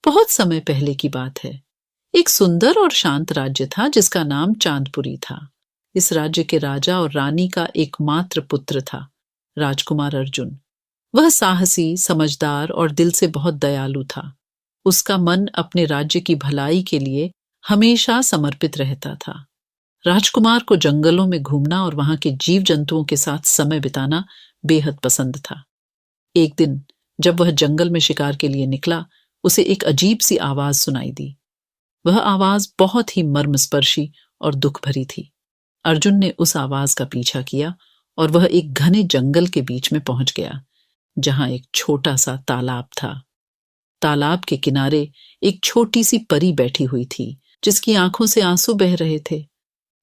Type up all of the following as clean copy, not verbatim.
बहुत समय पहले की बात है। एक सुंदर और शांत राज्य था जिसका नाम चांदपुरी था। इस राज्य के राजा और रानी का एकमात्र पुत्र था, राजकुमार अर्जुन। वह साहसी, समझदार और दिल से बहुत दयालु था। उसका मन अपने राज्य की भलाई के लिए हमेशा समर्पित रहता था। राजकुमार को जंगलों में घूमना और वहां के जीव जंतुओं के साथ समय बिताना बेहद पसंद था। एक दिन जब वह जंगल में शिकार के लिए निकला, उसे एक अजीब सी आवाज सुनाई दी। वह आवाज बहुत ही मर्मस्पर्शी और दुख भरी थी। अर्जुन ने उस आवाज का पीछा किया और वह एक घने जंगल के बीच में पहुंच गया, जहां एक छोटा सा तालाब था। तालाब के किनारे एक छोटी सी परी बैठी हुई थी, जिसकी आंखों से आंसू बह रहे थे।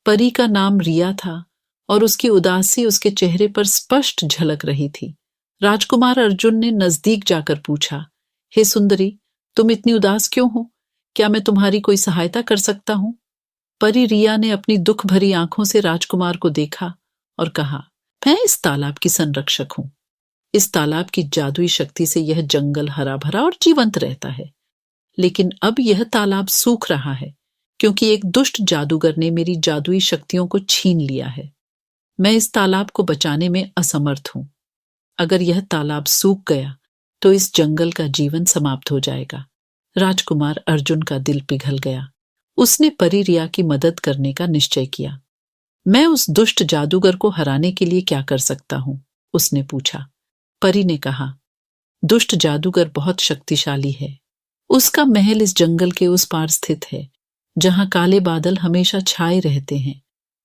परी का नाम रिया था और उसकी उदासी उसके चेहरे पर स्पष्ट झलक रही थी। राजकुमार अर्जुन ने नजदीक जाकर पूछा, हे सुंदरी, तुम इतनी उदास क्यों हो? क्या मैं तुम्हारी कोई सहायता कर सकता हूं? परी रिया ने अपनी दुख भरी आंखों से राजकुमार को देखा और कहा, मैं इस तालाब की संरक्षक हूं। इस तालाब की जादुई शक्ति से यह जंगल हरा भरा और जीवंत रहता है। लेकिन अब यह तालाब सूख रहा है क्योंकि एक दुष्ट जादूगर ने मेरी जादुई शक्तियों को छीन लिया है। मैं इस तालाब को बचाने में असमर्थ हूं। अगर यह तालाब सूख गया तो इस जंगल का जीवन समाप्त हो जाएगा। राजकुमार अर्जुन का दिल पिघल गया। उसने परी रिया की मदद करने का निश्चय किया। मैं उस दुष्ट जादूगर को हराने के लिए क्या कर सकता हूं? उसने पूछा। परी ने कहा, दुष्ट जादूगर बहुत शक्तिशाली है। उसका महल इस जंगल के उस पार स्थित है, जहां काले बादल हमेशा छाए रहते हैं।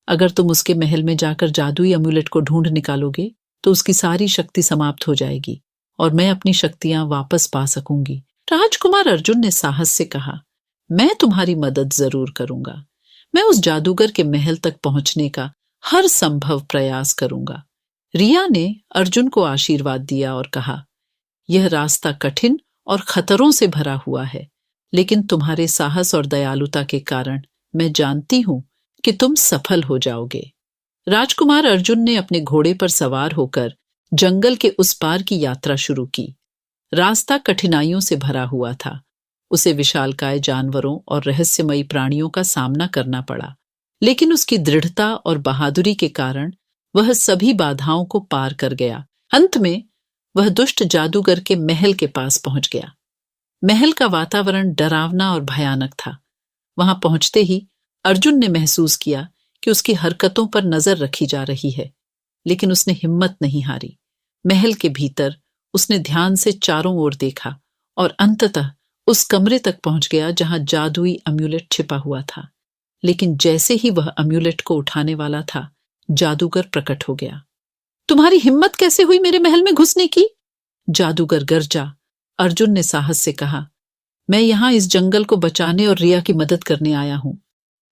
अगर तुम उसके महल में जाकर जादुई अम्युलेट को ढूंढ निकालोगे तो उसकी सारी शक्ति समाप्त हो जाएगी और मैं अपनी शक्तियां वापस पा सकूंगी। राजकुमार अर्जुन ने साहस से कहा, मैं तुम्हारी मदद जरूर करूंगा। मैं उस जादूगर के महल तक पहुंचने का हर संभव प्रयास करूंगा। रिया ने अर्जुन को आशीर्वाद दिया और कहा, यह रास्ता कठिन और खतरों से भरा हुआ है, लेकिन तुम्हारे साहस और दयालुता के कारण मैं जानती हूं कि तुम सफल हो जाओगे। राजकुमार अर्जुन ने अपने घोड़े पर सवार होकर जंगल के उस पार की यात्रा शुरू की। रास्ता कठिनाइयों से भरा हुआ था। उसे विशालकाय जानवरों और रहस्यमयी प्राणियों का सामना करना पड़ा, लेकिन उसकी दृढ़ता और बहादुरी के कारण वह सभी बाधाओं को पार कर गया। अंत में वह दुष्ट जादूगर के महल के पास पहुंच गया। महल का वातावरण डरावना और भयानक था। वहां पहुंचते ही अर्जुन ने महसूस किया कि उसकी हरकतों पर नजर रखी जा रही है, लेकिन उसने हिम्मत नहीं हारी। महल के भीतर उसने ध्यान से चारों ओर देखा और अंततः उस कमरे तक पहुंच गया जहां जादुई अम्युलेट छिपा हुआ था। लेकिन जैसे ही वह अम्युलेट को उठाने वाला था, जादूगर प्रकट हो गया। तुम्हारी हिम्मत कैसे हुई मेरे महल में घुसने की? जादूगर गरजा। अर्जुन ने साहस से कहा, मैं यहां इस जंगल को बचाने और रिया की मदद करने आया हूं।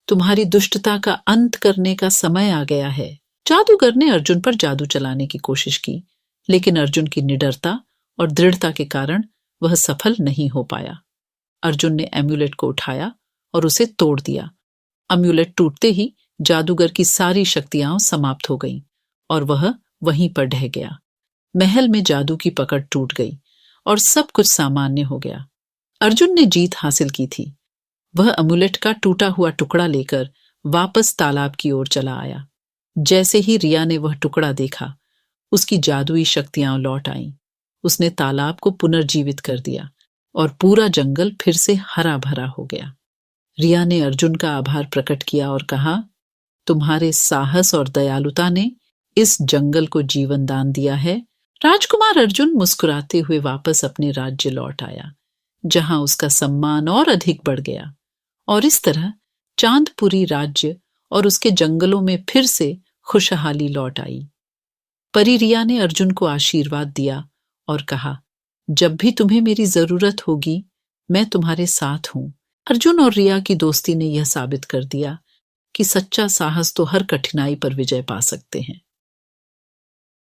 तुम्हारी दुष्टता का अंत करने का समय आ गया है। जादूगर ने अर्जुन पर जादू चलाने की कोशिश की, लेकिन अर्जुन की निडरता और दृढ़ता के कारण वह सफल नहीं हो पाया। अर्जुन ने एम्युलेट को उठाया और उसे तोड़ दिया। अम्युलेट टूटते ही जादूगर की सारी शक्तियां समाप्त हो गईं और वह वहीं पर ढह गया। महल में जादू की पकड़ टूट गई और सब कुछ सामान्य हो गया। अर्जुन ने जीत हासिल की थी। वह अम्युलेट का टूटा हुआ टुकड़ा लेकर वापस तालाब की ओर चला आया। जैसे ही रिया ने वह टुकड़ा देखा, उसकी जादुई शक्तियां लौट आईं। उसने तालाब को पुनर्जीवित कर दिया और पूरा जंगल फिर से हरा भरा हो गया। रिया ने अर्जुन का आभार प्रकट किया और कहा, तुम्हारे साहस और दयालुता ने इस जंगल को जीवन दान दिया है। राजकुमार अर्जुन मुस्कुराते हुए वापस अपने राज्य लौट आया, जहां उसका सम्मान और अधिक बढ़ गया। और इस तरह चांदपुरी राज्य और उसके जंगलों में फिर से खुशहाली लौट आई। परी रिया ने अर्जुन को आशीर्वाद दिया और कहा, जब भी तुम्हें मेरी जरूरत होगी, मैं तुम्हारे साथ हूं। अर्जुन और रिया की दोस्ती ने यह साबित कर दिया कि सच्चा साहस तो हर कठिनाई पर विजय पा सकते हैं।